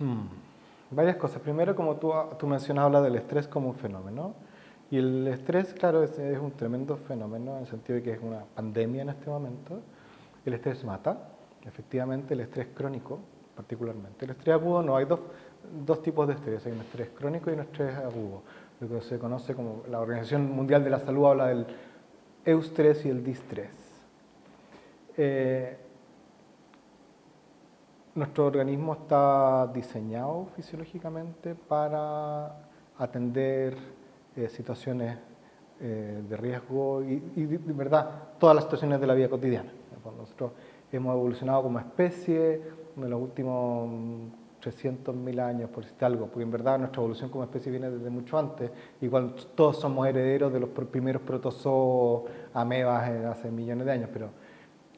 Mm, Varias cosas. Primero, como tú mencionas, hablas del estrés como un fenómeno. Y el estrés, claro, es un tremendo fenómeno en el sentido de que es una pandemia en este momento. El estrés mata, efectivamente, el estrés crónico, particularmente. El estrés agudo no, hay dos tipos de estrés. Hay un estrés crónico y un estrés agudo. Lo que se conoce como la Organización Mundial de la Salud habla del eustrés y el distrés. Eh, Nuestro organismo está diseñado fisiológicamente para atender situaciones de riesgo y de verdad todas las situaciones de la vida cotidiana. Nosotros hemos evolucionado como especie en los últimos 300.000 años, por decirte algo, porque en verdad nuestra evolución como especie viene desde mucho antes, igual todos somos herederos de los primeros protozoos, amebas hace millones de años, pero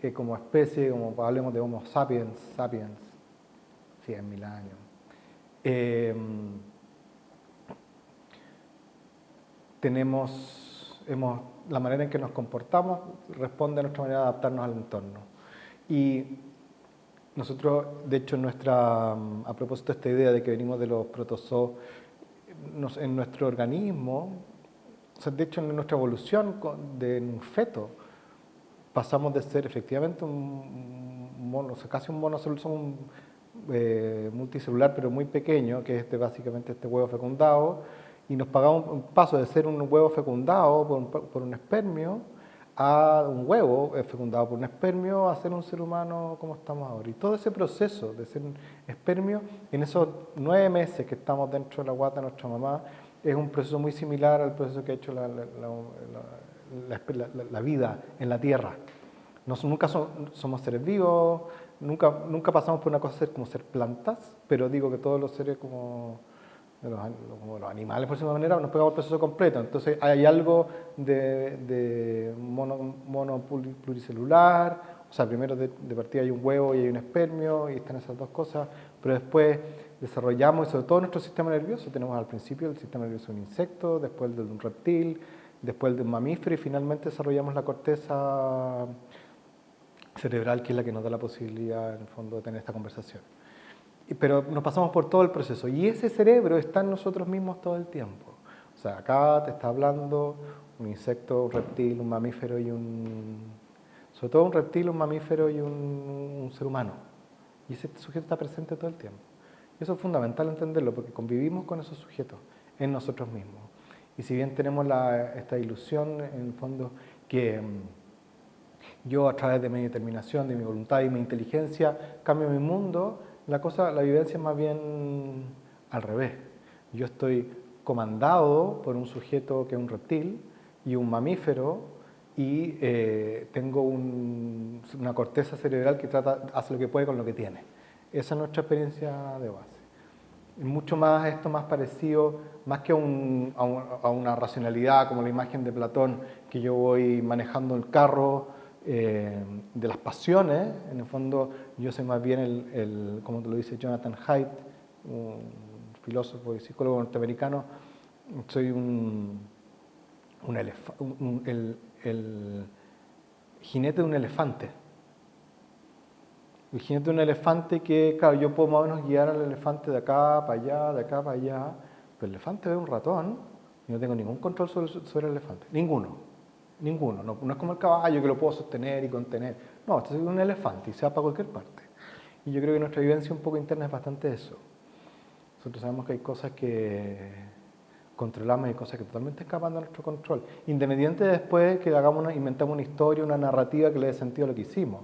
que como especie, como hablemos de Homo sapiens, 100.000 años. Eh, la manera en que nos comportamos responde a nuestra manera de adaptarnos al entorno. Y nosotros, de hecho, a propósito de esta idea de que venimos de los protozoos, en nuestro organismo, o sea, de hecho, en nuestra evolución de un feto, pasamos de ser efectivamente un mono, o sea, casi un monocelular, multicelular, pero muy pequeño, que es básicamente este huevo fecundado, y nos pagamos un paso de ser un huevo fecundado por un espermio a un huevo fecundado por un espermio a ser un ser humano como estamos ahora. Y todo ese proceso de ser un espermio, en esos 9 meses que estamos dentro de la guata de nuestra mamá, es un proceso muy similar al proceso que ha hecho la vida en la Tierra. Nunca somos seres vivos, nunca pasamos por una cosa como ser plantas, pero digo que todos los seres como los animales, por decirlo de manera, nos pegamos el proceso completo. Entonces hay algo de mono pluricelular, o sea, primero de partida hay un huevo y hay un espermio, y están esas dos cosas, pero después desarrollamos, y sobre todo nuestro sistema nervioso, tenemos al principio el sistema nervioso de un insecto, después el de un reptil, después el de un mamífero, y finalmente desarrollamos la corteza cerebral, que es la que nos da la posibilidad, en el fondo, de tener esta conversación. Pero nos pasamos por todo el proceso y ese cerebro está en nosotros mismos todo el tiempo. O sea, acá te está hablando un insecto, un reptil, un mamífero y sobre todo un reptil, un mamífero y un ser humano. Y ese sujeto está presente todo el tiempo. Y eso es fundamental entenderlo porque convivimos con esos sujetos en nosotros mismos. Y si bien tenemos esta ilusión, en el fondo, que yo a través de mi determinación, de mi voluntad y mi inteligencia cambio mi mundo, la vivencia es más bien al revés. Yo estoy comandado por un sujeto que es un reptil y un mamífero y tengo una corteza cerebral que hace lo que puede con lo que tiene. Esa es nuestra experiencia de base. Mucho más esto más parecido, más que a una racionalidad como la imagen de Platón, que yo voy manejando el carro de las pasiones. En el fondo yo soy más bien como te lo dice Jonathan Haidt, un filósofo y psicólogo norteamericano, soy el jinete de un elefante. El jinete de un elefante que, claro, yo puedo más o menos guiar al elefante de acá para allá, de acá para allá, pero el elefante ve un ratón y no tengo ningún control sobre el elefante. Ninguno. Ninguno. No es como el caballo que lo puedo sostener y contener. No, este es un elefante y se va para cualquier parte. Y yo creo que nuestra vivencia un poco interna es bastante eso. Nosotros sabemos que hay cosas que controlamos y hay cosas que totalmente escapan de nuestro control. Independiente de después que inventamos una historia, una narrativa que le dé sentido a lo que hicimos.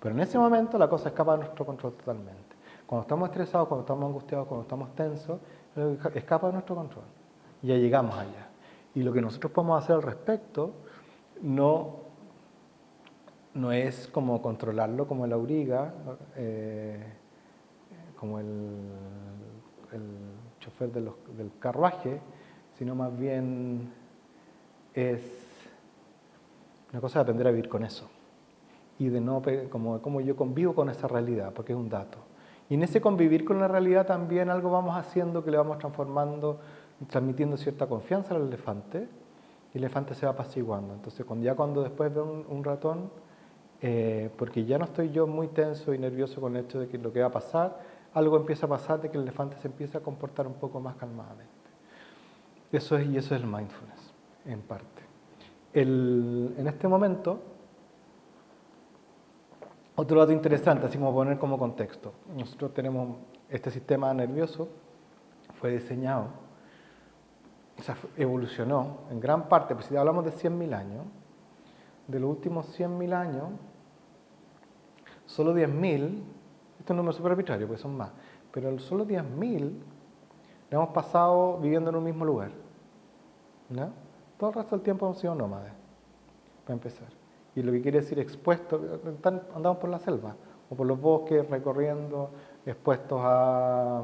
Pero en ese momento la cosa escapa de nuestro control totalmente. Cuando estamos estresados, cuando estamos angustiados, cuando estamos tensos, escapa de nuestro control. Y ya llegamos allá. Y lo que nosotros podemos hacer al respecto no, no es como controlarlo como el auriga, como el chofer del carruaje, sino más bien es una cosa de aprender a vivir con eso y de no como yo convivo con esa realidad, porque es un dato. Y en ese convivir con la realidad también algo vamos haciendo que le vamos transformando, transmitiendo cierta confianza al elefante, y el elefante se va apaciguando. Entonces, cuando después ve un ratón, porque ya no estoy yo muy tenso y nervioso con el hecho de que lo que va a pasar, algo empieza a pasar de que el elefante se empieza a comportar un poco más calmadamente. Eso es el mindfulness, en parte. En este momento, otro dato interesante, así como poner como contexto. Nosotros tenemos este sistema nervioso, fue diseñado, o sea, evolucionó en gran parte, pues si hablamos de 100.000 años, de los últimos 100.000 años, solo 10.000, esto es un número súper arbitrario, porque son más, pero solo 10.000 le hemos pasado viviendo en un mismo lugar, ¿no? Todo el resto del tiempo hemos sido nómades, para empezar. Y lo que quiere decir expuestos, andamos por la selva, o por los bosques, recorriendo, expuestos a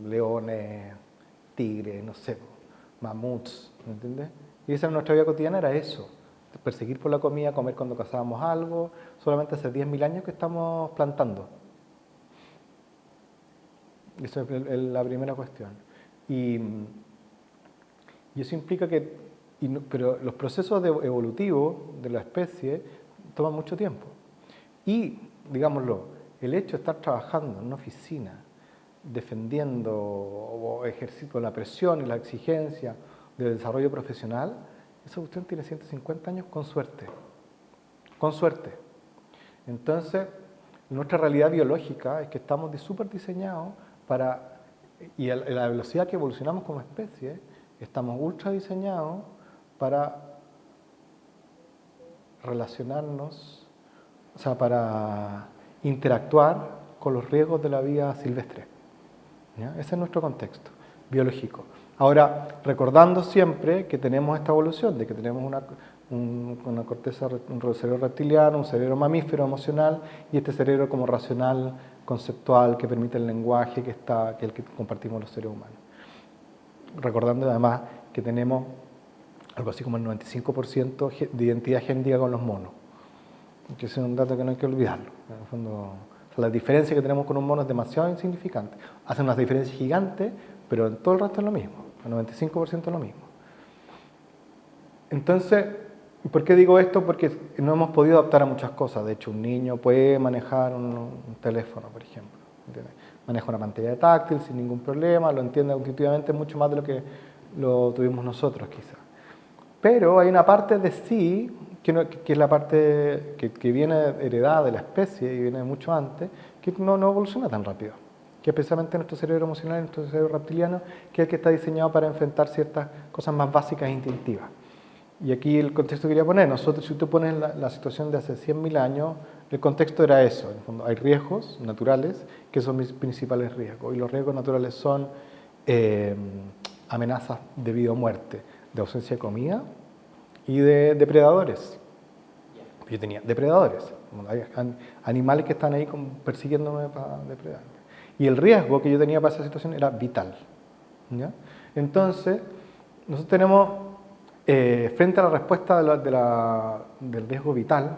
leones, tigres, no sé, mamuts, ¿me entiendes? Y esa en nuestra vida cotidiana era eso, perseguir por la comida, comer cuando cazábamos algo, solamente hace 10.000 años que estamos plantando. Esa es la primera cuestión. Y eso implica que, pero los procesos evolutivos de la especie toman mucho tiempo. Y, digámoslo, el hecho de estar trabajando en una oficina, defendiendo o ejerciendo con la presión y la exigencia del desarrollo profesional, esa cuestión tiene 150 años con suerte. Con suerte. Entonces, nuestra realidad biológica es que estamos súper diseñados para, y a la velocidad que evolucionamos como especie, estamos ultra diseñados para relacionarnos, o sea, para interactuar con los riesgos de la vida silvestre. ¿Ya? Ese es nuestro contexto biológico. Ahora, recordando siempre que tenemos esta evolución, de que tenemos una corteza, un cerebro reptiliano, un cerebro mamífero emocional y este cerebro como racional, conceptual, que permite el lenguaje, que es el que compartimos los seres humanos. Recordando además que tenemos algo así como el 95% de identidad génica con los monos, que ese es un dato que no hay que olvidarlo. En el fondo, la diferencia que tenemos con un mono es demasiado insignificante. Hacen unas diferencias gigantes, pero en todo el resto es lo mismo. El 95% es lo mismo. Entonces, ¿por qué digo esto? Porque no hemos podido adaptar a muchas cosas. De hecho, un niño puede manejar un teléfono, por ejemplo. ¿Entiendes? Maneja una pantalla táctil sin ningún problema, lo entiende intuitivamente mucho más de lo que lo tuvimos nosotros, quizás. Pero hay una parte de sí, que es la parte que viene heredada de la especie y viene mucho antes, que no evoluciona tan rápido. Que es precisamente nuestro cerebro emocional, nuestro cerebro reptiliano, que es el que está diseñado para enfrentar ciertas cosas más básicas e instintivas. Y aquí el contexto que quería poner, nosotros, si tú pones la situación de hace 100.000 años, el contexto era eso, en el fondo hay riesgos naturales, que son mis principales riesgos, y los riesgos naturales son amenazas de vida o muerte, de ausencia de comida y de depredadores. Yo tenía depredadores, hay animales que están ahí persiguiéndome para depredarme. Y el riesgo que yo tenía para esa situación era vital. ¿Ya? Entonces, nosotros tenemos, frente a la respuesta del riesgo vital,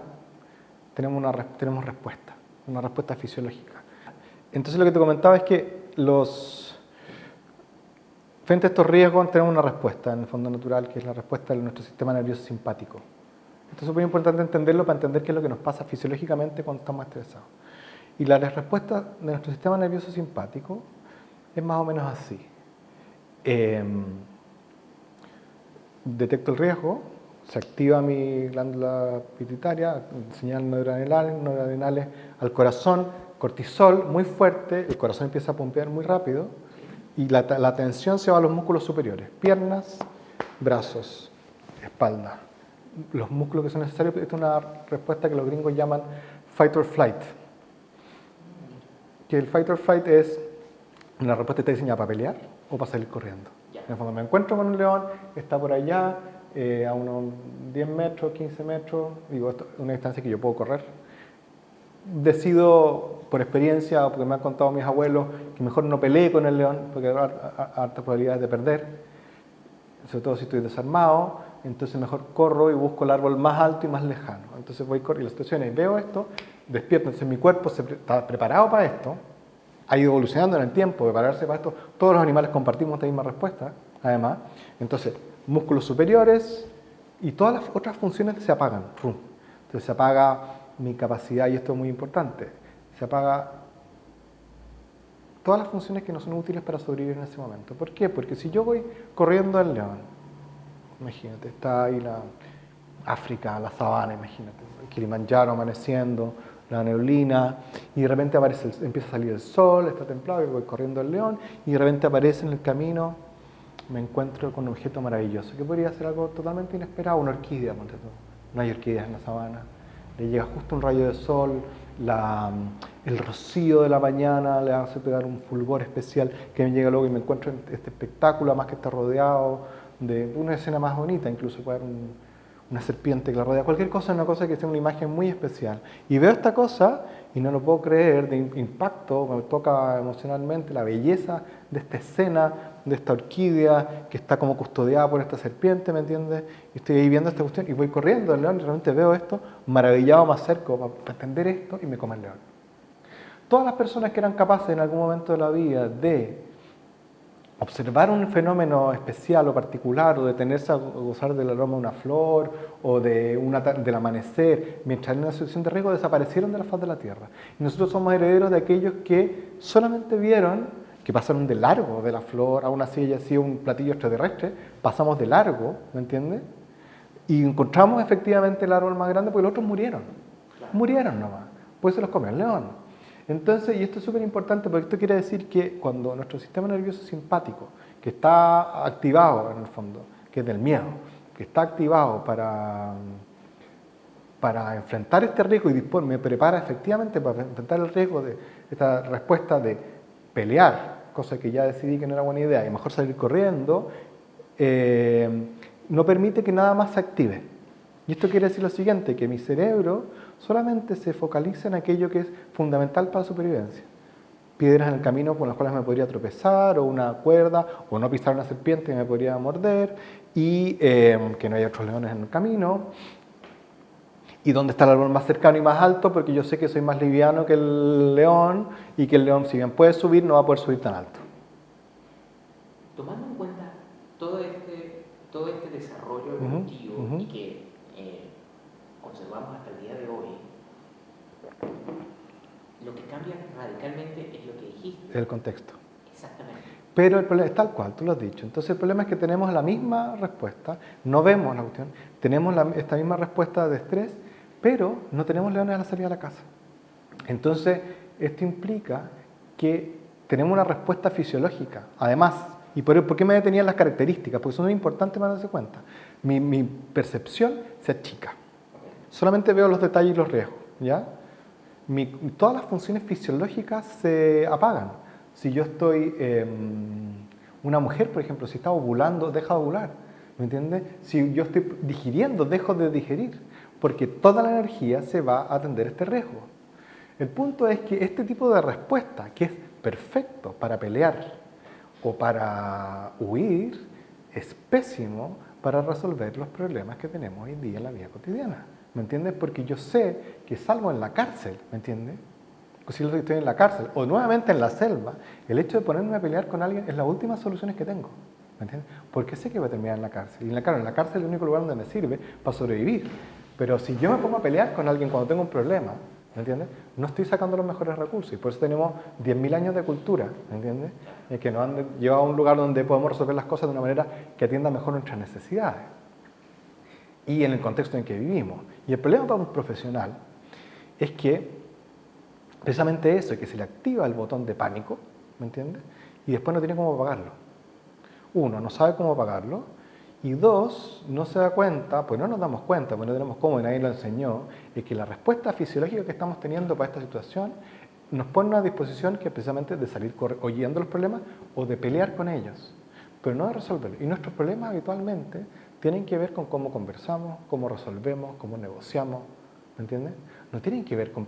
tenemos respuesta, una respuesta fisiológica. Entonces, lo que te comentaba es que frente a estos riesgos tenemos una respuesta, en el fondo natural, que es la respuesta de nuestro sistema nervioso simpático. Esto es súper importante entenderlo para entender qué es lo que nos pasa fisiológicamente cuando estamos estresados. Y la respuesta de nuestro sistema nervioso simpático es más o menos así. Detecto el riesgo, se activa mi glándula pituitaria, señal noradrenales al corazón, cortisol muy fuerte, el corazón empieza a pompear muy rápido y la tensión se va a los músculos superiores, piernas, brazos, espalda. Los músculos que son necesarios, esta es una respuesta que los gringos llaman fight or flight. Que el fight or flight es una respuesta que está diseñada para pelear o para salir corriendo. En el fondo me encuentro con un león, está por allá, a unos 10 metros, 15 metros, digo, esto es una distancia que yo puedo correr. Decido, por experiencia o porque me han contado mis abuelos, que mejor no pelee con el león, porque hay altas probabilidades de perder, sobre todo si estoy desarmado. Entonces mejor corro y busco el árbol más alto y más lejano. Entonces voy corriendo, y la situación es, veo esto, despierto, entonces mi cuerpo está preparado para esto, ha ido evolucionando en el tiempo, prepararse para esto. Todos los animales compartimos esta misma respuesta, además. Entonces, músculos superiores y todas las otras funciones se apagan. Entonces se apaga mi capacidad, y esto es muy importante, se apaga todas las funciones que no son útiles para sobrevivir en ese momento. ¿Por qué? Porque si yo voy corriendo al león, imagínate, está ahí la África, la sabana, imagínate, el Kilimanjaro amaneciendo, la neblina, y de repente empieza a salir el sol, está templado, yo voy corriendo al león, y de repente aparece en el camino, me encuentro con un objeto maravilloso, que podría ser algo totalmente inesperado, una orquídea, ponte tú. No hay orquídeas en la sabana, le llega justo un rayo de sol, el rocío de la mañana le hace pegar un fulgor especial que me llega luego y me encuentro en este espectáculo, además que está rodeado de una escena más bonita, incluso puede haber una serpiente que la rodea, cualquier cosa, una cosa que sea una imagen muy especial. Y veo esta cosa y no lo puedo creer, de impacto, me toca emocionalmente la belleza de esta escena, de esta orquídea que está como custodiada por esta serpiente, ¿me entiendes? Y estoy ahí viendo esta cuestión y voy corriendo al león y realmente veo esto, maravillado me acerco para entender esto y me come el león. Todas las personas que eran capaces en algún momento de la vida de observar un fenómeno especial o particular o detenerse a gozar del aroma de una flor o del amanecer mientras en una situación de riesgo desaparecieron de la faz de la Tierra. Y nosotros somos herederos de aquellos que solamente vieron, que pasaron de largo de la flor, aún así haya sido un platillo extraterrestre, pasamos de largo, ¿me entiendes? Y encontramos efectivamente el árbol más grande porque los otros murieron. Murieron nomás, pues se los comió el león. Entonces, y esto es súper importante porque esto quiere decir que cuando nuestro sistema nervioso simpático, que está activado en el fondo, que es del miedo, que está activado para enfrentar este riesgo y me prepara efectivamente para enfrentar el riesgo de esta respuesta de pelear, cosa que ya decidí que no era buena idea, y mejor salir corriendo, no permite que nada más se active. Y esto quiere decir lo siguiente, que mi cerebro solamente se focaliza en aquello que es fundamental para la supervivencia. Piedras en el camino con las cuales me podría tropezar, o una cuerda, o no pisar una serpiente que me podría morder, y que no haya otros leones en el camino, y dónde está el árbol más cercano y más alto, porque yo sé que soy más liviano que el león, y que el león, si bien puede subir, no va a poder subir tan alto. Tomando en cuenta todo este desarrollo evolutivo y que conservamos hasta el día de hoy, lo que cambia radicalmente es lo que dijiste. El contexto. Exactamente. Pero el problema es tal cual, tú lo has dicho. Entonces el problema es que tenemos la misma respuesta, no vemos la cuestión, tenemos esta misma respuesta de estrés, pero no tenemos leones a la salida de la casa. Entonces esto implica que tenemos una respuesta fisiológica. Además, ¿y por qué me detenía en las características? Porque son muy importantes para darse cuenta. Mi percepción se achica. Solamente veo los detalles y los riesgos, ¿ya? Todas las funciones fisiológicas se apagan. Si yo estoy, una mujer, por ejemplo, si está ovulando, deja de ovular, ¿me entiendes? Si yo estoy digiriendo, dejo de digerir, porque toda la energía se va a atender a este riesgo. El punto es que este tipo de respuesta, que es perfecto para pelear o para huir, es pésimo para resolver los problemas que tenemos hoy en día en la vida cotidiana. ¿Me entiendes? Porque yo sé que salvo en la cárcel, ¿me entiendes? O si estoy en la cárcel o nuevamente en la selva, el hecho de ponerme a pelear con alguien es la última solución que tengo, ¿me entiendes? Porque sé que voy a terminar en la cárcel. Y en la cárcel es el único lugar donde me sirve para sobrevivir. Pero si yo me pongo a pelear con alguien cuando tengo un problema, ¿me entiendes? No estoy sacando los mejores recursos y por eso tenemos 10.000 años de cultura, ¿me entiendes? Que nos han llevado a un lugar donde podemos resolver las cosas de una manera que atienda mejor nuestras necesidades y en el contexto en que vivimos. Y el problema para un profesional es que precisamente eso, que se le activa el botón de pánico, ¿me entiendes? Y después no tiene cómo apagarlo. Uno, no sabe cómo apagarlo, y dos, no se da cuenta, pues no nos damos cuenta, pues no tenemos cómo y nadie lo enseñó, es que la respuesta fisiológica que estamos teniendo para esta situación nos pone a una disposición que es precisamente de salir oyendo los problemas o de pelear con ellos, pero no de resolverlos. Y nuestros problemas habitualmente tienen que ver con cómo conversamos, cómo resolvemos, cómo negociamos, ¿me entiendes? No tienen que ver con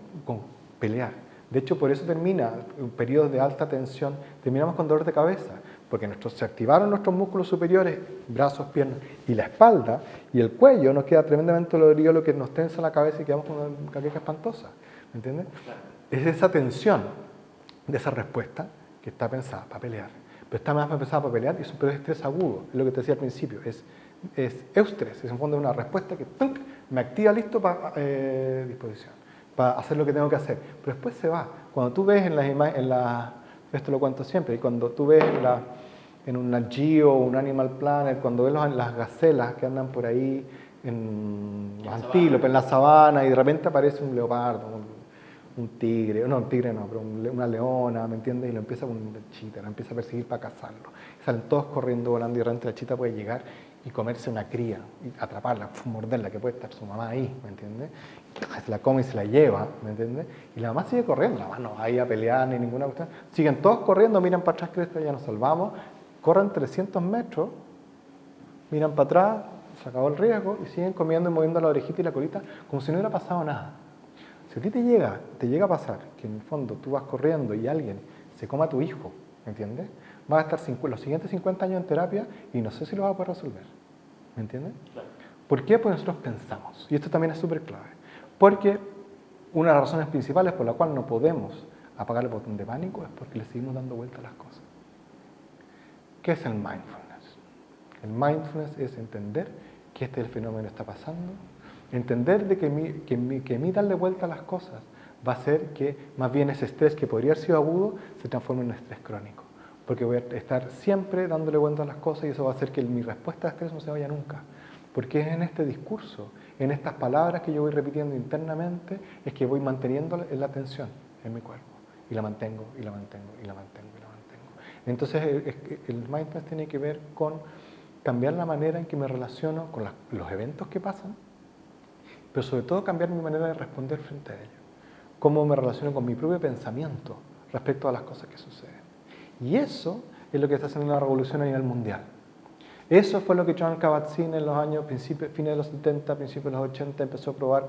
pelear. De hecho, por eso termina un periodo de alta tensión, terminamos con dolor de cabeza, porque se activaron nuestros músculos superiores, brazos, piernas y la espalda, y el cuello nos queda tremendamente dolorido, lo que nos tensa la cabeza y quedamos con una caqueca espantosa, ¿me entiendes? Es esa tensión de esa respuesta que está pensada para pelear, pero está más pensada para pelear y es un estrés agudo, es lo que te decía al principio, es eustrés, es en fondo una respuesta que ¡tunk!, me activa listo para disposición, para hacer lo que tengo que hacer, pero después se va. Cuando tú ves en las Esto lo cuento siempre. Y cuando tú ves en un Nat Geo o un Animal Planet, cuando ves las gacelas que andan por ahí en los antílopes, en la sabana, y de repente aparece un leopardo, un tigre, no, un tigre no, pero una leona, ¿me entiendes? Y lo empieza con una chita, lo empieza a perseguir para cazarlo. Y salen todos corriendo, volando, y de repente la chita puede llegar y comerse una cría, y atraparla, morderla, que puede estar su mamá ahí, ¿me entiendes? Y se la come y se la lleva, ¿me entiendes? Y la mamá sigue corriendo, la mamá no va a ir a pelear ni ninguna cuestión. Siguen todos corriendo, miran para atrás, creen que ya nos salvamos, corren 300 metros, miran para atrás, se acabó el riesgo, y siguen comiendo y moviendo la orejita y la colita como si no hubiera pasado nada. Si a ti te llega a pasar que en el fondo tú vas corriendo y alguien se coma a tu hijo, ¿me entiendes? Vas a estar los siguientes 50 años en terapia y no sé si lo vas a poder resolver, ¿me entiendes? Claro. ¿Por qué? Porque nosotros pensamos, y esto también es súper clave, porque una de las razones principales por la cual no podemos apagar el botón de pánico es porque le seguimos dando vuelta a las cosas. ¿Qué es el mindfulness? El mindfulness es entender que este fenómeno está pasando, entender de que mi darle vuelta a las cosas va a hacer que más bien ese estrés que podría haber sido agudo se transforme en un estrés crónico. Porque voy a estar siempre dándole vuelta a las cosas y eso va a hacer que mi respuesta a estrés no se vaya nunca. Porque es en este discurso, en estas palabras que yo voy repitiendo internamente, es que voy manteniendo la atención en mi cuerpo. Y la mantengo, y la mantengo, y la mantengo, y la mantengo. Entonces el mindfulness tiene que ver con cambiar la manera en que me relaciono con los eventos que pasan, pero sobre todo cambiar mi manera de responder frente a ellos. Cómo me relaciono con mi propio pensamiento respecto a las cosas que suceden. Y eso es lo que está haciendo una revolución a nivel mundial. Eso fue lo que John Kabat-Zinn en los años, fines de los 70, principios de los 80, empezó a probar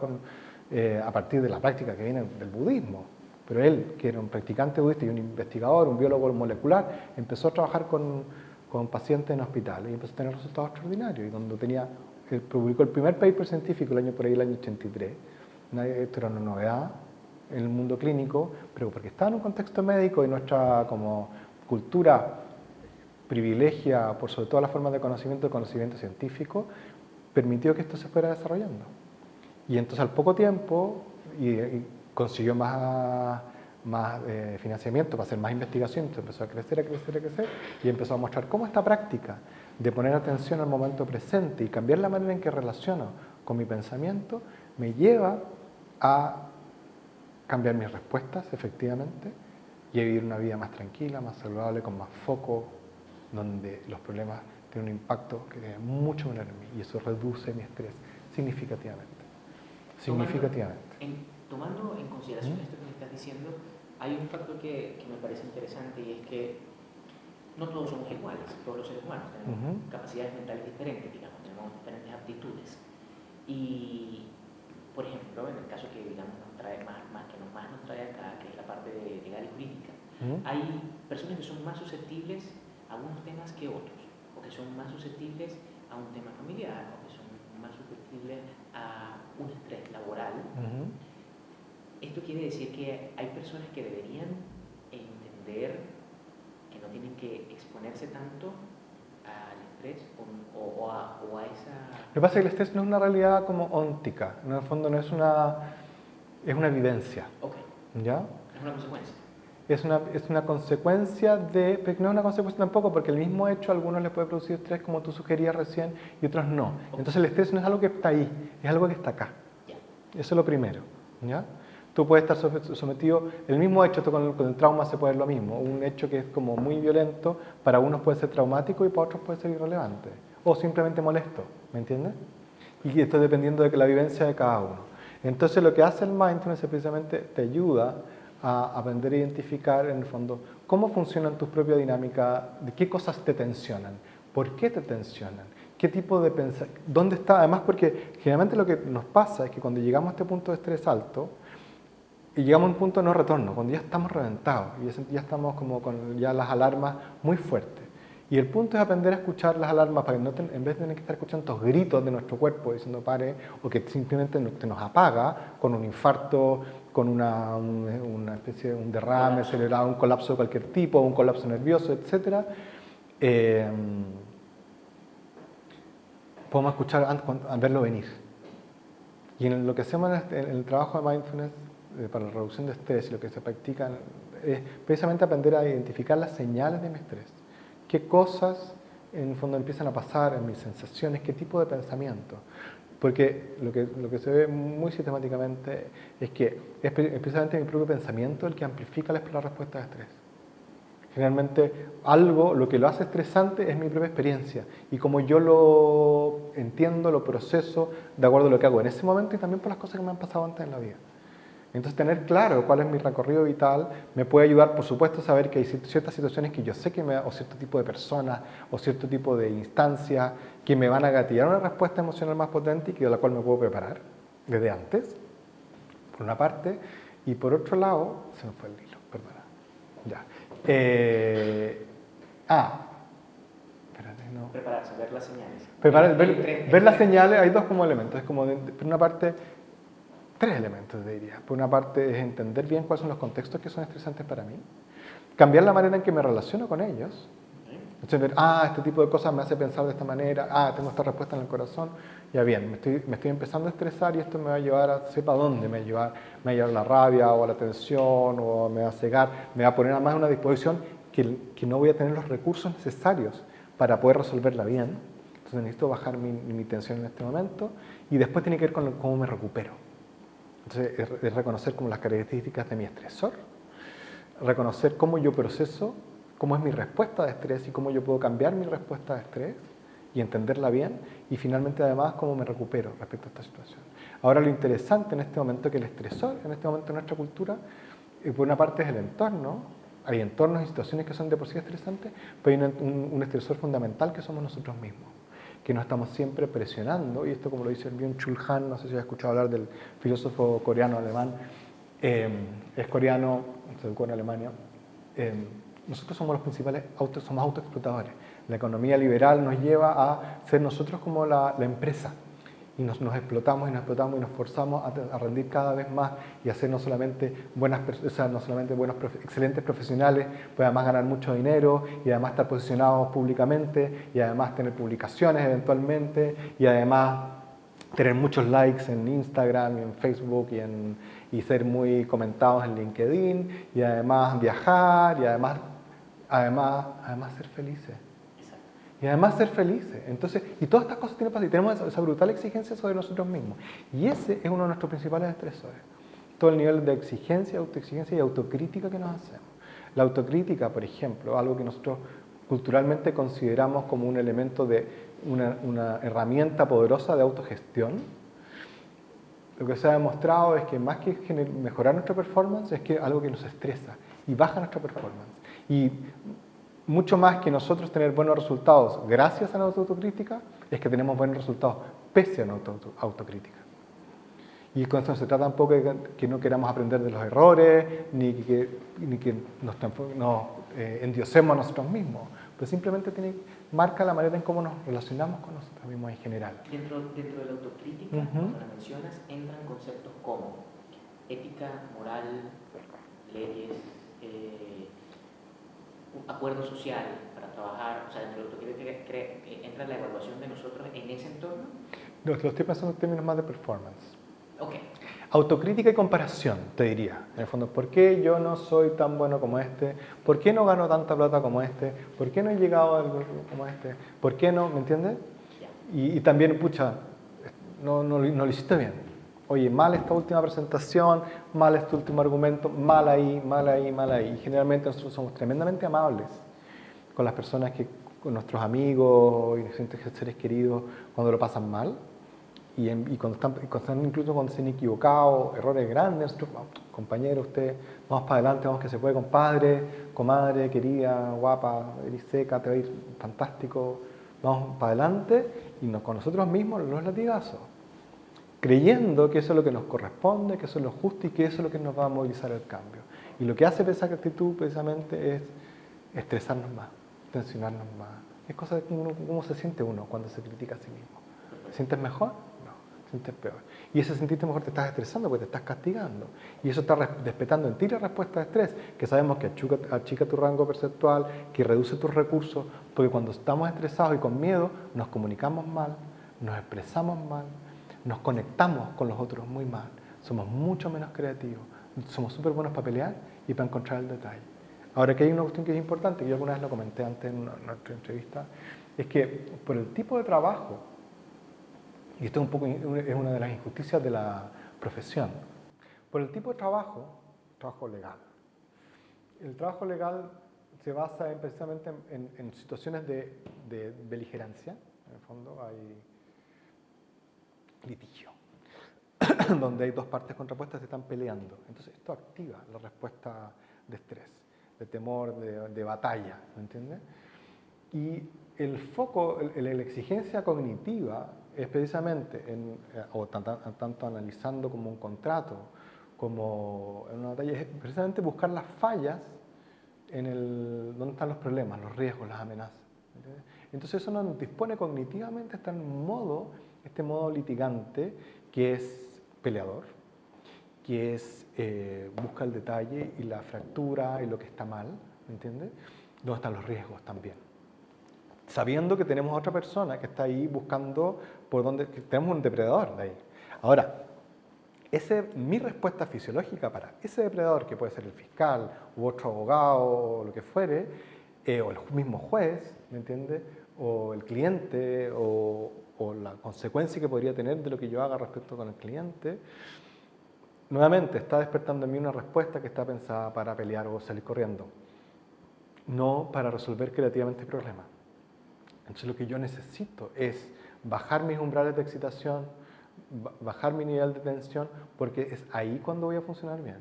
a partir de la práctica que viene del budismo. Pero él, que era un practicante budista y un investigador, un biólogo molecular, empezó a trabajar con pacientes en hospitales y empezó a tener resultados extraordinarios. Y donde publicó el primer paper científico el año 83. Esto era una novedad en el mundo clínico, pero porque estaba en un contexto médico y nuestra como cultura privilegia por sobre todas las formas de conocimiento científico, permitió que esto se fuera desarrollando. Y entonces al poco tiempo y consiguió más financiamiento para hacer más investigación, entonces empezó a crecer y empezó a mostrar cómo esta práctica de poner atención al momento presente y cambiar la manera en que relaciono con mi pensamiento me lleva a cambiar mis respuestas efectivamente y a vivir una vida más tranquila, más saludable, con más foco, donde los problemas tienen un impacto que es mucho menor en mí y eso reduce mi estrés significativamente. Tomando en consideración esto que me estás diciendo, hay un factor que me parece interesante y es que no todos somos iguales, todos los seres humanos tenemos capacidades mentales diferentes, digamos, tenemos diferentes aptitudes. Y, por ejemplo, en el caso que digamos nos trae más nos trae acá, que es la parte de legal y jurídica, hay personas que son más susceptibles a unos temas que otros, o que son más susceptibles a un tema familiar, o que son más susceptibles a un estrés laboral. Esto quiere decir que hay personas que deberían entender que no tienen que exponerse tanto al estrés o a esa... Lo que pasa es que el estrés no es una realidad como óntica, en el fondo no es es una vivencia. Okay. ¿Ya? Es una consecuencia. Es una consecuencia pero no es una consecuencia tampoco, porque el mismo hecho a algunos les puede producir estrés, como tú sugerías recién, y otros no. Okay. Entonces el estrés no es algo que está ahí, es algo que está acá. Yeah. Eso es lo primero. ¿Ya? Tú puedes estar sometido, el mismo hecho con el trauma se puede ver lo mismo. Un hecho que es como muy violento, para unos puede ser traumático y para otros puede ser irrelevante. O simplemente molesto, ¿me entiendes? Y esto dependiendo de la vivencia de cada uno. Entonces lo que hace el mindfulness es precisamente te ayuda a aprender a identificar en el fondo cómo funcionan tus propias dinámicas, de qué cosas te tensionan, por qué te tensionan, qué tipo de pensamiento, dónde está, además porque generalmente lo que nos pasa es que cuando llegamos a este punto de estrés alto, y llegamos a un punto de no retorno, cuando ya estamos reventados, y ya estamos como con ya las alarmas muy fuertes. Y el punto es aprender a escuchar las alarmas para que en vez de tener que estar escuchando estos gritos de nuestro cuerpo diciendo pare, o que simplemente nos apaga con un infarto, con una especie de un derrame cerebral, un colapso de cualquier tipo, un colapso nervioso, etc. Podemos escuchar, verlo venir. Y en lo que hacemos en el trabajo de mindfulness para la reducción de estrés y lo que se practica es precisamente aprender a identificar las señales de mi estrés. ¿Qué cosas en el fondo empiezan a pasar en mis sensaciones? ¿Qué tipo de pensamiento? Porque lo que se ve muy sistemáticamente es que es precisamente mi propio pensamiento el que amplifica la respuesta de estrés. Generalmente lo que lo hace estresante es mi propia experiencia y como yo lo entiendo, lo proceso de acuerdo a lo que hago en ese momento y también por las cosas que me han pasado antes en la vida. Entonces tener claro cuál es mi recorrido vital me puede ayudar, por supuesto, a saber que hay ciertas situaciones que yo sé o cierto tipo de personas o cierto tipo de instancias que me van a gatillar una respuesta emocional más potente y de la cual me puedo preparar desde antes, por una parte, y por otro lado, se me fue el hilo, perdona. Ya. Espérate, no. Prepararse, ver las señales. Ver las señales, hay dos como elementos. Es como, por una parte, tres elementos, diría. Por una parte es entender bien cuáles son los contextos que son estresantes para mí, cambiar la manera en que me relaciono con ellos, entender, este tipo de cosas me hace pensar de esta manera, tengo esta respuesta en el corazón, ya bien, me estoy empezando a estresar y esto me va a llevar a, sepa dónde me va a llevar a la rabia o a la tensión o me va a cegar, me va a poner a más en una disposición que no voy a tener los recursos necesarios para poder resolverla bien. Entonces necesito bajar mi tensión en este momento y después tiene que ver con cómo me recupero. Entonces es reconocer como las características de mi estresor, reconocer cómo yo proceso, cómo es mi respuesta de estrés y cómo yo puedo cambiar mi respuesta de estrés y entenderla bien y finalmente además cómo me recupero respecto a esta situación. Ahora lo interesante en este momento es que el estresor, en este momento en nuestra cultura, por una parte es el entorno, hay entornos y situaciones que son de por sí estresantes, pero hay un estresor fundamental que somos nosotros mismos, que nos estamos siempre presionando, y esto como lo dice el Byung-Chul Han, no sé si has escuchado hablar del filósofo coreano-alemán, es coreano, se educó en Alemania. Nosotros somos los principales, somos autoexplotadores. La economía liberal nos lleva a ser nosotros como la empresa y nos explotamos y nos explotamos y nos forzamos a rendir cada vez más y a ser no solamente excelentes profesionales, pues además ganar mucho dinero y además estar posicionados públicamente y además tener publicaciones eventualmente y además tener muchos likes en Instagram y en Facebook y ser muy comentados en LinkedIn y además viajar y además ser felices. Y además ser felices. Entonces, y todas estas cosas tienen pasado y tenemos esa brutal exigencia sobre nosotros mismos. Y ese es uno de nuestros principales estresores. Todo el nivel de exigencia, autoexigencia y autocrítica que nos hacemos. La autocrítica, por ejemplo, algo que nosotros culturalmente consideramos como un elemento de una herramienta poderosa de autogestión. Lo que se ha demostrado es que más que mejorar nuestra performance, es que algo que nos estresa y baja nuestra performance. Y mucho más que nosotros tener buenos resultados gracias a la autocrítica, es que tenemos buenos resultados pese a la autocrítica. Y con eso no se trata tampoco de que no queramos aprender de los errores, ni que nos endiosemos a nosotros mismos, pero simplemente marca la manera en cómo nos relacionamos con nosotros mismos en general. Dentro de la autocrítica, cuando la mencionas, entran conceptos como ética, moral, leyes, acuerdo social para trabajar, o sea, dentro de la autocrítica entra la evaluación de nosotros en ese entorno. No, lo estoy pensando en términos más de performance. Okay. Autocrítica y comparación, te diría. En el fondo, ¿por qué yo no soy tan bueno como este? ¿Por qué no gano tanta plata como este? ¿Por qué no he llegado a algo como este? ¿Por qué no? ¿Me entiendes? Yeah. Y también, pucha, no lo hiciste bien. Oye, mal esta última presentación, mal este último argumento, mal ahí, mal ahí, mal ahí. Y generalmente nosotros somos tremendamente amables con las personas, con nuestros amigos y nuestros seres queridos cuando lo pasan mal. Y cuando están incluso cuando se han equivocado, errores grandes, compañero, usted, vamos para adelante, vamos que se puede, compadre, comadre, querida, guapa, eres seca, te va a ir fantástico, vamos para adelante y con nosotros mismos los latigazos, creyendo que eso es lo que nos corresponde, que eso es lo justo y que eso es lo que nos va a movilizar el cambio. Y lo que hace esa actitud precisamente es estresarnos más, tensionarnos más. Es cosa de cómo se siente uno cuando se critica a sí mismo. ¿Te sientes mejor? Sientes peor. Y ese sentirte mejor te estás estresando porque te estás castigando. Y eso está despertando en ti la respuesta de estrés, que sabemos que achica tu rango perceptual, que reduce tus recursos, porque cuando estamos estresados y con miedo, nos comunicamos mal, nos expresamos mal, nos conectamos con los otros muy mal, somos mucho menos creativos, Somos súper buenos para pelear y para encontrar el detalle. Ahora, que hay una cuestión que es importante, que yo alguna vez lo comenté antes en nuestra entrevista, es que por el tipo de trabajo, y esto es una de las injusticias de la profesión, por el tipo de trabajo legal. El trabajo legal se basa precisamente en situaciones de beligerancia, en el fondo hay litigio, donde hay dos partes contrapuestas que están peleando. Entonces esto activa la respuesta de estrés, de temor, de batalla, ¿me entiendes? Y el foco, la exigencia cognitiva es precisamente, tanto analizando como un contrato, como en una batalla, es precisamente buscar las fallas donde están los problemas, los riesgos, las amenazas. ¿Entiendes? Entonces eso nos dispone cognitivamente a estar en este modo litigante, que es peleador, que es busca el detalle y la fractura y lo que está mal, ¿me entiendes? Donde están los riesgos también. Sabiendo que tenemos otra persona que está ahí buscando que tenemos un depredador de ahí. Ahora, mi respuesta fisiológica para ese depredador, que puede ser el fiscal u otro abogado o lo que fuere, o el mismo juez, ¿me entiendes? O el cliente, o la consecuencia que podría tener de lo que yo haga respecto con el cliente, nuevamente está despertando en mí una respuesta que está pensada para pelear o salir corriendo, no para resolver creativamente el problema. Entonces lo que yo necesito es bajar mis umbrales de excitación, bajar mi nivel de tensión, porque es ahí cuando voy a funcionar bien.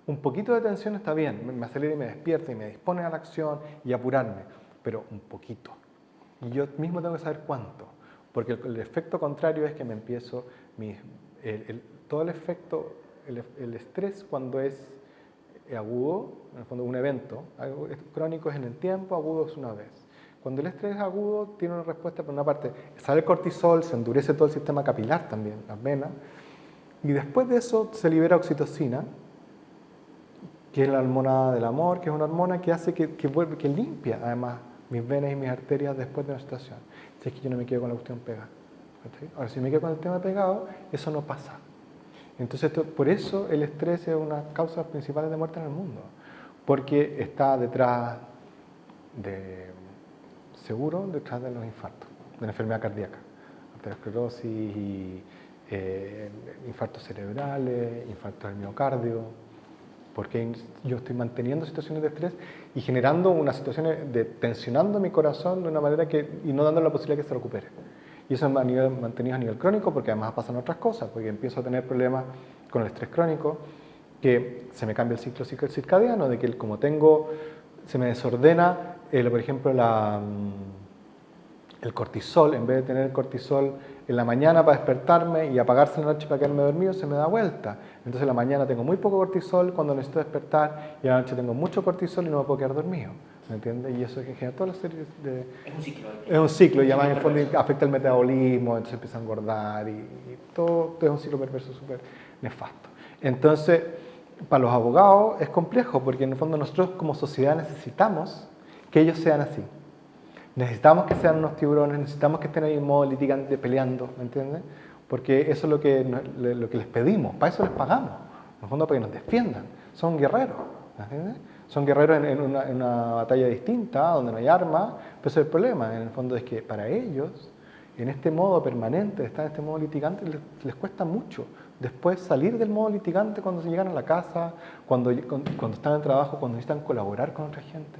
Un poquito de tensión está bien, me acelera y me despierta y me dispone a la acción y apurarme, pero un poquito. Y yo mismo tengo que saber cuánto, porque el efecto contrario es que me empiezo, todo el efecto, el estrés cuando es agudo, en el fondo un evento, crónico es en el tiempo, agudo es una vez. Cuando el estrés es agudo, tiene una respuesta, por una parte, sale el cortisol, se endurece todo el sistema capilar también, las venas, y después de eso se libera oxitocina, que es la hormona del amor, que es una hormona que hace que limpia, además, mis venas y mis arterias después de una situación. Si es que yo no me quedo con la cuestión pegada. Ahora, si me quedo con el tema pegado, eso no pasa. Entonces, por eso el estrés es una de las causas principales de muerte en el mundo, porque está detrás detrás de los infartos, de la enfermedad cardíaca, arteriosclerosis y infartos cerebrales, infartos del miocardio, porque yo estoy manteniendo situaciones de estrés y generando unas situaciones tensionando mi corazón de una manera y no dando la posibilidad que se recupere. Y eso mantenido a nivel crónico, porque además pasan otras cosas, porque empiezo a tener problemas con el estrés crónico, que se me cambia el ciclo circadiano, de que se me desordena, por ejemplo, el cortisol. En vez de tener el cortisol en la mañana para despertarme y apagarse en la noche para quedarme dormido, se me da vuelta. Entonces en la mañana tengo muy poco cortisol cuando necesito despertar, y en la noche tengo mucho cortisol y no me puedo quedar dormido. ¿Me entiendes? Y eso es que genera todas las series de... Es un ciclo. Es un ciclo, y además en el fondo afecta el metabolismo, entonces empieza a engordar y todo es un ciclo perverso súper nefasto. Entonces, para los abogados es complejo, porque en el fondo nosotros como sociedad necesitamos que ellos sean así. Necesitamos que sean unos tiburones, necesitamos que estén ahí en modo litigante peleando, ¿me entiendes? Porque eso es lo que les pedimos, para eso les pagamos, en el fondo para que nos defiendan. Son guerreros, ¿me entiendes? Son guerreros en una batalla distinta, donde no hay armas, pero ese es el problema, en el fondo es que para ellos, en este modo permanente, estar en este modo litigante, les cuesta mucho después salir del modo litigante cuando se llegan a la casa, cuando están en el trabajo, cuando necesitan colaborar con otra gente.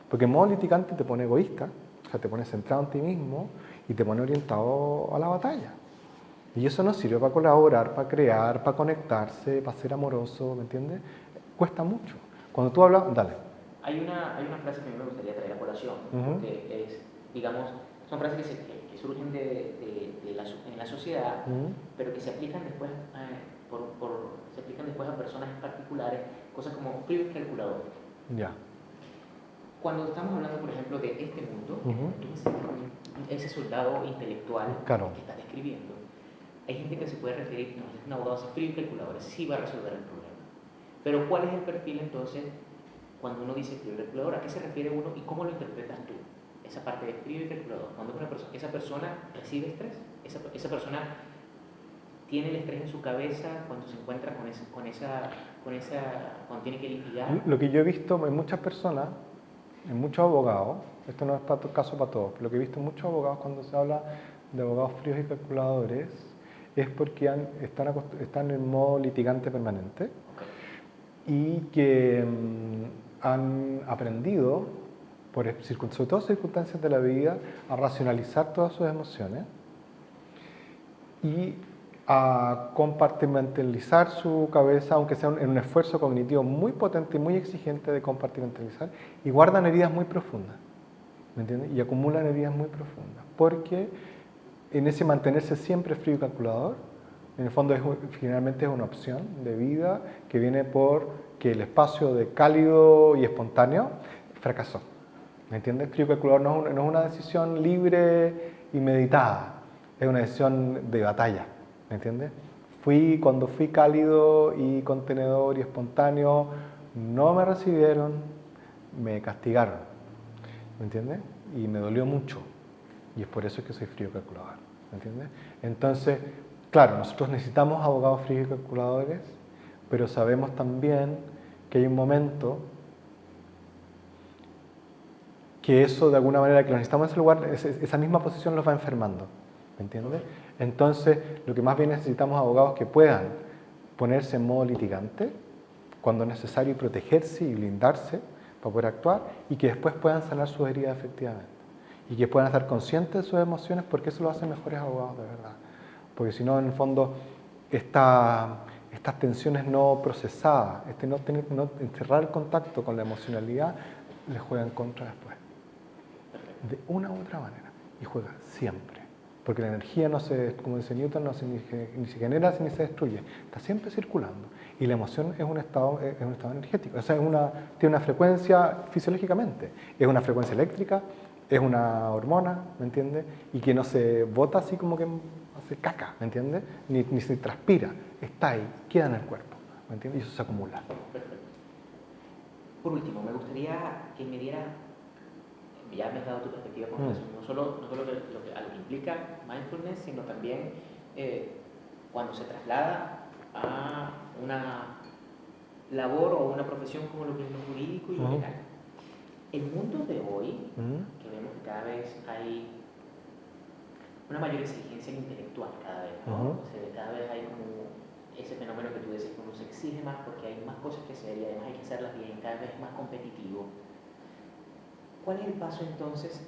Porque el modo litigante te pone egoísta, o sea, te pone centrado en ti mismo y te pone orientado a la batalla. Y eso no sirve para colaborar, para crear, para conectarse, para ser amoroso, ¿me entiendes? Cuesta mucho. Cuando tú hablas, dale. Hay una frase que a mí me gustaría traer a colación, porque digamos, son frases que surgen en la sociedad, pero que se aplican después, se aplican después a personas particulares, cosas como frío y calculador. Ya. Cuando estamos hablando, por ejemplo, de este mundo, ese soldado intelectual Claro. que estás describiendo, hay gente que se puede referir, no, es un abogado así frío y calculador, sí va a resolver el problema. Pero ¿cuál es el perfil entonces cuando uno dice frío y calculador? ¿A qué se refiere uno y cómo lo interpretas tú? Esa parte de frío y calculador. Cuando esa persona recibe estrés, esa persona tiene el estrés en su cabeza cuando se encuentra cuando tiene que litigar. Lo que yo he visto en muchas personas, en muchos abogados, esto no es caso para todos, pero lo que he visto en muchos abogados cuando se habla de abogados fríos y calculadores es porque están en modo litigante permanente y que han aprendido, sobre todo circunstancias de la vida, a racionalizar todas sus emociones y a compartimentalizar su cabeza, aunque sea en un esfuerzo cognitivo muy potente y muy exigente de compartimentalizar, y guardan heridas muy profundas, ¿me entiendes? Y acumulan heridas muy profundas, porque en ese mantenerse siempre frío y calculador, en el fondo finalmente es una opción de vida que viene por que el espacio de cálido y espontáneo fracasó, ¿me entiendes? Frío y calculador no es una decisión libre y meditada, es una decisión de batalla, ¿me entiendes? Cuando fui cálido y contenedor y espontáneo, no me recibieron, me castigaron, ¿me entiendes? Y me dolió mucho, y es por eso que soy frío y calculador, ¿me entiendes? Entonces, claro, nosotros necesitamos abogados fríos y calculadores, pero sabemos también que hay un momento que eso de alguna manera que lo necesitamos en ese lugar, esa misma posición los va enfermando, ¿me entiendes? Entonces, lo que más bien necesitamos abogados que puedan ponerse en modo litigante cuando es necesario y protegerse y blindarse para poder actuar y que después puedan sanar sus heridas efectivamente y que puedan estar conscientes de sus emociones porque eso lo hace mejores abogados de verdad. Porque si no, en el fondo, estas tensiones no procesadas, no encerrar el contacto con la emocionalidad, les juega en contra después. De una u otra manera. Y juega siempre. Porque la energía no se, como dice Newton, ni se genera ni se destruye. Está siempre circulando. Y la emoción es un estado energético. O sea, tiene una frecuencia fisiológicamente. Es una frecuencia eléctrica, es una hormona, ¿me entiendes? Y que no se bota así como que hace caca, ¿me entiendes? Ni se transpira. Está ahí, queda en el cuerpo, ¿me entiendes? Y eso se acumula. Perfecto. Por último, me gustaría que me diera, ya me has dado tu perspectiva con eso, no solo a lo que implica mindfulness, sino también cuando se traslada a una labor o una profesión como lo que es lo jurídico y lo legal. El mundo de hoy, que vemos que cada vez hay una mayor exigencia intelectual cada vez, ¿no? O sea, cada vez hay como ese fenómeno que tú dices, como se exige más porque hay más cosas que hacer y además hay que hacerlas bien, cada vez es más competitivo. ¿Cuál es el paso entonces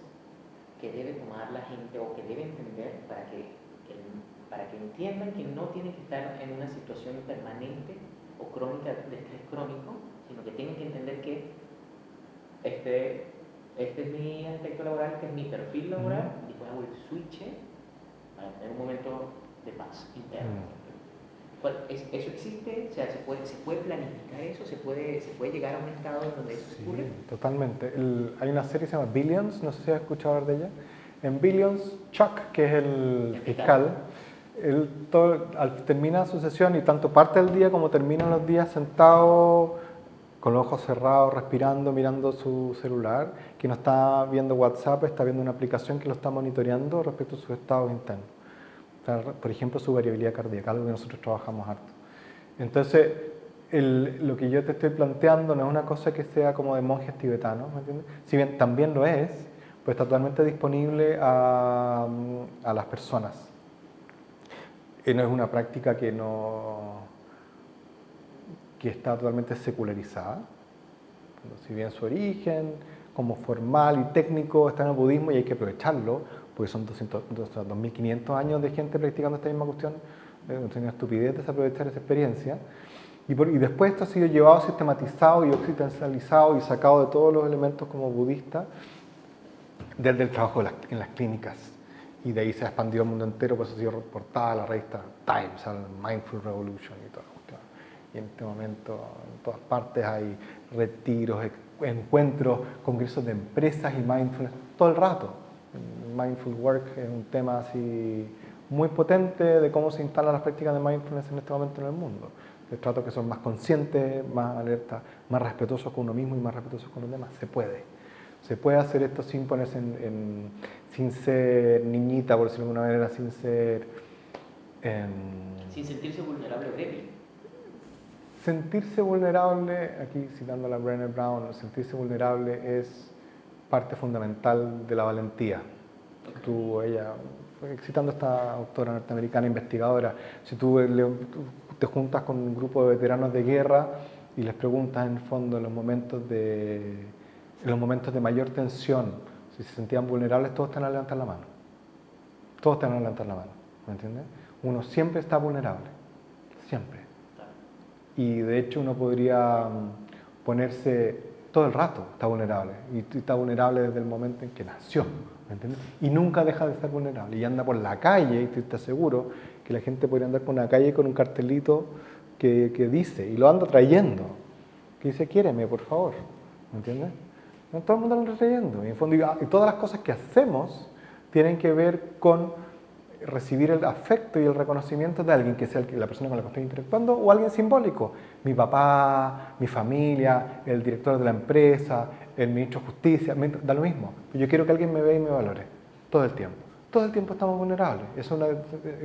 que debe tomar la gente o que debe entender para que entiendan que no tienen que estar en una situación permanente o crónica de estrés crónico, sino que tienen que entender que este es mi aspecto laboral, este es mi perfil laboral, y después hago el switch para tener un momento de paz interna? ¿Eso existe? O sea, ¿se puede planificar eso? ¿Se puede llegar a un estado en donde eso ocurre? Sí, totalmente. Hay una serie que se llama Billions, no sé si has escuchado hablar de ella. En Billions, Chuck, que es el fiscal, él termina su sesión y tanto parte del día como termina los días sentado con los ojos cerrados, respirando, mirando su celular, que no está viendo WhatsApp, está viendo una aplicación que lo está monitoreando respecto a sus estados internos. Por ejemplo, su variabilidad cardíaca, algo que nosotros trabajamos harto. Entonces, lo que yo te estoy planteando no es una cosa que sea como de monjes tibetanos, ¿me entiendes? Si bien también lo es, pues está totalmente disponible a las personas. Y no es una práctica que está totalmente secularizada. Si bien su origen, como formal y técnico, está en el budismo y hay que aprovecharlo, porque son 2.500 años de gente practicando esta misma cuestión, es una estupidez desaprovechar esa experiencia. Y después esto ha sido llevado, sistematizado y occidentalizado y sacado de todos los elementos como budista desde el trabajo en las clínicas. Y de ahí se ha expandido al mundo entero, por eso ha sido reportada a la revista Times, al Mindful Revolution y todo. Y en este momento en todas partes hay retiros, encuentros, congresos de empresas y mindfulness todo el rato. Mindful Work es un tema así muy potente de cómo se instalan las prácticas de mindfulness en este momento en el mundo. De tratos que son más conscientes, más alertas, más respetuosos con uno mismo y más respetuosos con los demás. Se puede hacer esto sin ponerse sin ser niñita, por decirlo de alguna manera, sin ser Sin sentirse vulnerable o débil. Sentirse vulnerable, aquí citando a la Brené Brown, sentirse vulnerable es parte fundamental de la valentía. Ella, citando a esta autora norteamericana investigadora, si tú te juntas con un grupo de veteranos de guerra y les preguntas en el fondo en los momentos de mayor tensión, si se sentían vulnerables, todos te van a levantar la mano. Todos te van a levantar la mano, ¿me entiendes? Uno siempre está vulnerable, siempre. Y de hecho uno podría ponerse todo el rato, está vulnerable. Y está vulnerable desde el momento en que nació, ¿me entiendes? Y nunca deja de estar vulnerable. Y anda por la calle, y te aseguro que la gente podría andar por una calle con un cartelito que dice, y lo anda trayendo, que dice, quiéreme, por favor, ¿me entiendes? No, todo el mundo lo está trayendo. Y en fondo, y todas las cosas que hacemos tienen que ver con recibir el afecto y el reconocimiento de alguien, que sea la persona con la que estoy interactuando, o alguien simbólico, mi papá, mi familia, el director de la empresa, el ministro de Justicia, da lo mismo. Yo quiero que alguien me vea y me valore, todo el tiempo. Todo el tiempo estamos vulnerables.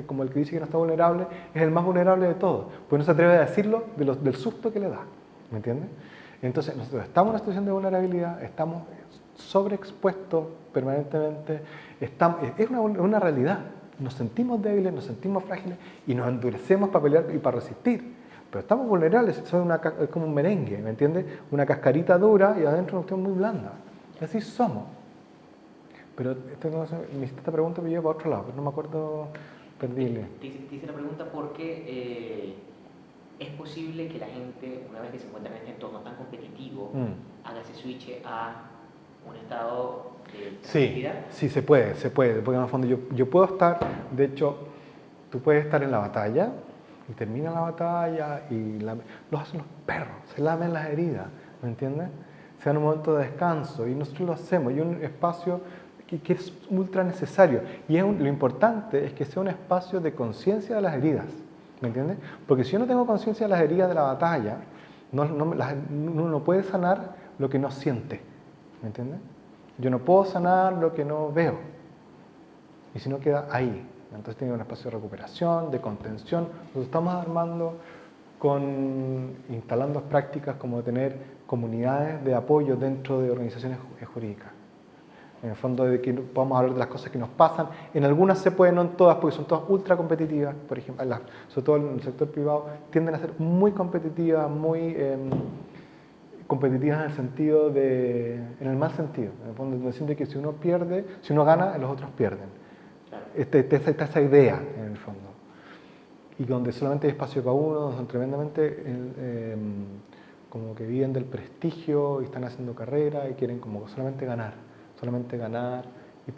Como el que dice que no está vulnerable, es el más vulnerable de todos, pues no se atreve a decirlo del susto que le da, ¿me entiendes? Entonces, nosotros estamos en una situación de vulnerabilidad, estamos sobreexpuestos permanentemente, es una realidad. Nos sentimos débiles, nos sentimos frágiles y nos endurecemos para pelear y para resistir. Pero estamos vulnerables, es como un merengue, ¿me entiendes? Una cascarita dura y adentro una cuestión muy blanda. Y así somos. Pero me hiciste esta pregunta me lleva para otro lado, pero no me acuerdo, perdíle. Te hice la pregunta porque es posible que la gente, una vez que se encuentra en este entorno tan competitivo, haga ese switch a un estado de tranquilidad. Sí, se puede, porque en el fondo yo puedo estar, de hecho, tú puedes estar en la batalla y termina la batalla y los hacen los perros, se lamen las heridas, ¿me entiendes? Se dan un momento de descanso y nosotros lo hacemos, y un espacio que es ultra necesario, y lo importante es que sea un espacio de conciencia de las heridas, ¿me entiendes? Porque si yo no tengo conciencia de las heridas de la batalla, uno no puede sanar lo que no siente, ¿me entiendes? Yo no puedo sanar lo que no veo, y si no queda ahí. Entonces tiene un espacio de recuperación, de contención. Nosotros estamos instalando prácticas como tener comunidades de apoyo dentro de organizaciones jurídicas. En el fondo, de que podamos hablar de las cosas que nos pasan. En algunas se pueden, no en todas, porque son todas ultra competitivas. Por ejemplo, sobre todo en el sector privado, tienden a ser muy competitivas, competitivas en el sentido en el mal sentido. En el fondo, siente que si uno gana, los otros pierden. Está esa idea, en el fondo. Y donde solamente hay espacio para uno, donde son tremendamente como que viven del prestigio y están haciendo carrera y quieren como solamente ganar, y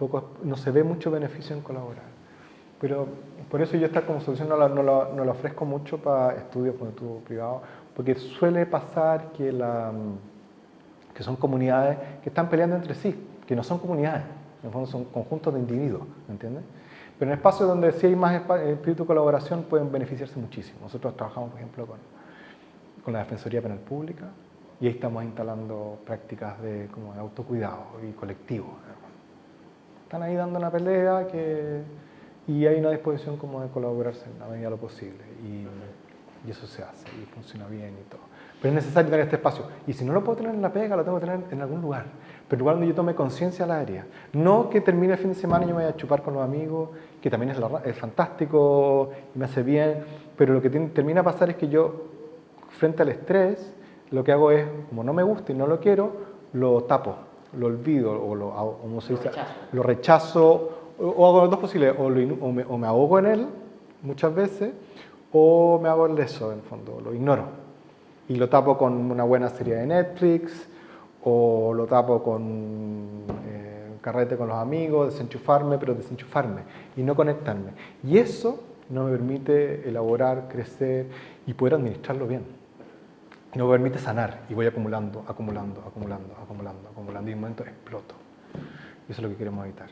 no se ve mucho beneficio en colaborar. Pero por eso yo esta como solución no la ofrezco mucho para estudios privados, porque suele pasar que son comunidades que están peleando entre sí, que no son comunidades, en el fondo son conjuntos de individuos, ¿me entiendes? Pero en espacios donde sí hay más espíritu de colaboración pueden beneficiarse muchísimo. Nosotros trabajamos, por ejemplo, con la Defensoría Penal Pública, y ahí estamos instalando prácticas de autocuidado y colectivo. Están ahí dando una pelea y hay una disposición como de colaborarse en la medida de lo posible, y eso se hace y funciona bien y todo. Pero es necesario tener este espacio, y si no lo puedo tener en la pega, lo tengo que tener en algún lugar, pero en lugar donde yo tome conciencia de la herida. No que termine el fin de semana y yo me vaya a chupar con los amigos, que también es fantástico y me hace bien, pero lo que termina a pasar es que yo, frente al estrés, lo que hago es, como no me gusta y no lo quiero, lo tapo, lo olvido, lo rechazo, o hago las dos posibilidades, o me ahogo en él muchas veces, o me hago el leso, en el fondo, lo ignoro. Y lo tapo con una buena serie de Netflix, o lo tapo con carrete con los amigos, desenchufarme y no conectarme. Y eso no me permite elaborar, crecer y poder administrarlo bien. No me permite sanar, y voy acumulando, y en un momento exploto. Y eso es lo que queremos evitar.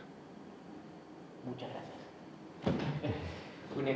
Muchas gracias.